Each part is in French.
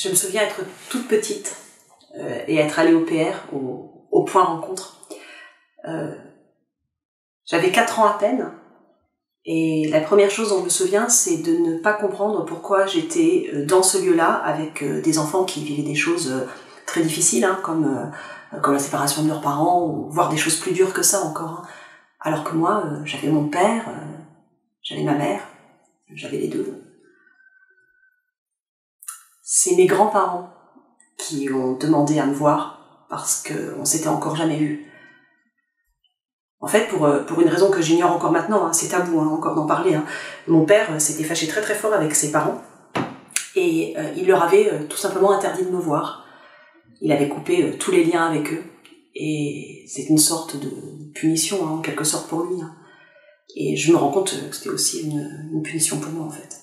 Je me souviens être toute petite et être allée au PR, au point rencontre. J'avais 4 ans à peine, et la première chose dont je me souviens, c'est de ne pas comprendre pourquoi j'étais dans ce lieu-là avec des enfants qui vivaient des choses très difficiles, hein, comme la séparation de leurs parents, ou voire des choses plus dures que ça encore. Hein. Alors que moi, j'avais mon père, j'avais ma mère, j'avais les deux. C'est mes grands-parents qui ont demandé à me voir parce qu'on s'était encore jamais vus. En fait, pour une raison que j'ignore encore maintenant, hein, c'est tabou encore d'en parler, hein, mon père s'était fâché très très fort avec ses parents et il leur avait tout simplement interdit de me voir. Il avait coupé tous les liens avec eux et c'est une sorte de punition, hein, en quelque sorte pour lui. Hein. Et je me rends compte que c'était aussi une punition pour moi en fait.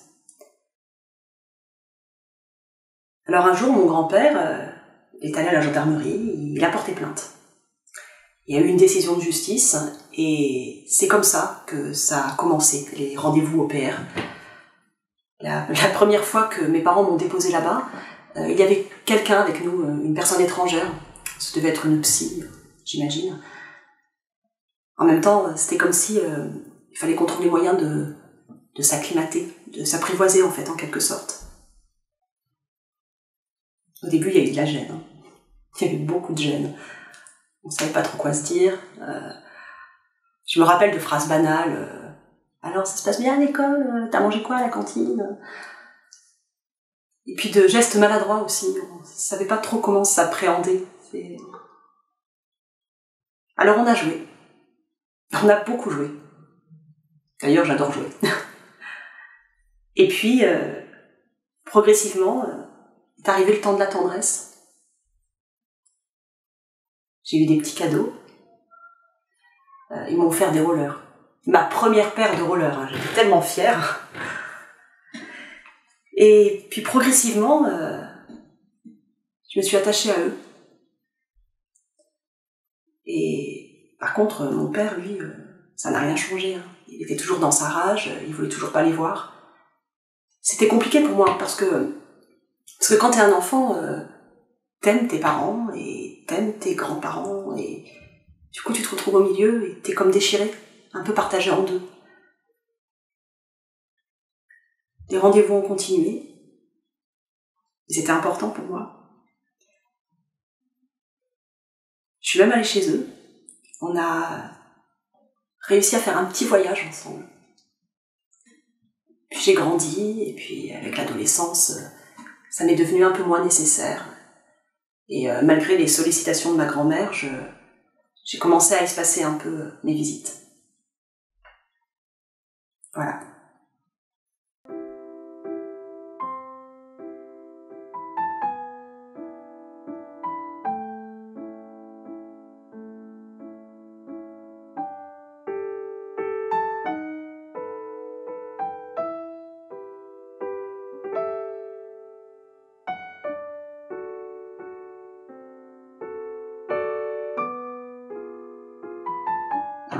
Alors un jour, mon grand-père est allé à la gendarmerie, il a porté plainte. Il y a eu une décision de justice et c'est comme ça que ça a commencé, les rendez-vous au PR. La première fois que mes parents m'ont déposé là-bas, il y avait quelqu'un avec nous, une personne étrangère. Ça devait être une psy, j'imagine. En même temps, c'était comme si il fallait qu'on trouve les moyens de s'acclimater, de s'apprivoiser en fait, en quelque sorte. Au début, il y a eu de la gêne. Hein. Il y avait beaucoup de gêne. On ne savait pas trop quoi se dire. Je me rappelle de phrases banales. Alors, ça se passe bien à l'école? T'as mangé quoi à la cantine? Et puis de gestes maladroits aussi. On ne savait pas trop comment s'appréhender. Alors on a joué. On a beaucoup joué. D'ailleurs, j'adore jouer. Et puis, progressivement, est arrivé le temps de la tendresse. J'ai eu des petits cadeaux. Ils m'ont offert des rollers. Ma première paire de rollers. Hein. J'étais tellement fière. Et puis progressivement, je me suis attachée à eux. Et par contre, mon père, lui, ça n'a rien changé. Hein. Il était toujours dans sa rage, il voulait toujours pas les voir. C'était compliqué pour moi, parce que quand t'es un enfant, t'aimes tes parents, et t'aimes tes grands-parents, et du coup tu te retrouves au milieu, et t'es comme déchiré, un peu partagé en deux. Les rendez-vous ont continué, c'était important pour moi. Je suis même allée chez eux, on a réussi à faire un petit voyage ensemble. Puis j'ai grandi, et puis avec l'adolescence, ça m'est devenu un peu moins nécessaire. Et malgré les sollicitations de ma grand-mère, j'ai commencé à espacer un peu mes visites. Voilà.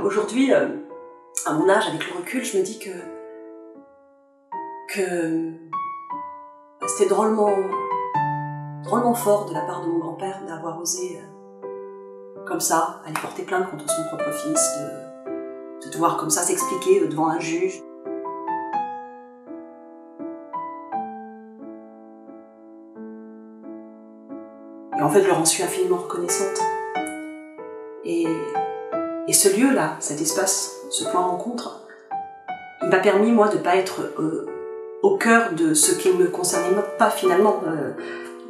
Aujourd'hui, à mon âge, avec le recul, je me dis que c'était drôlement fort de la part de mon grand-père d'avoir osé, comme ça, aller porter plainte contre son propre fils, de devoir comme ça s'expliquer devant un juge. Et en fait, je leur en suis infiniment reconnaissante. Et ce lieu-là, cet espace, ce point rencontre, il m'a permis, moi, de ne pas être au cœur de ce qui ne me concernait pas finalement.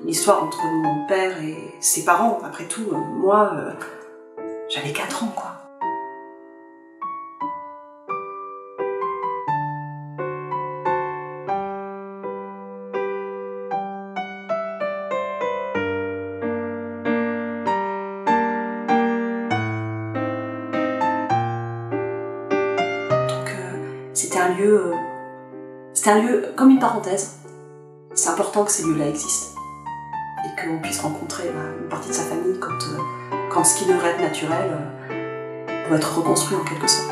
L'histoire entre mon père et ses parents, après tout, moi, j'avais 4 ans, quoi. C'était un lieu comme une parenthèse. C'est important que ces lieux-là existent et qu'on puisse rencontrer une partie de sa famille quand ce qui devrait être naturel doit être reconstruit en quelque sorte.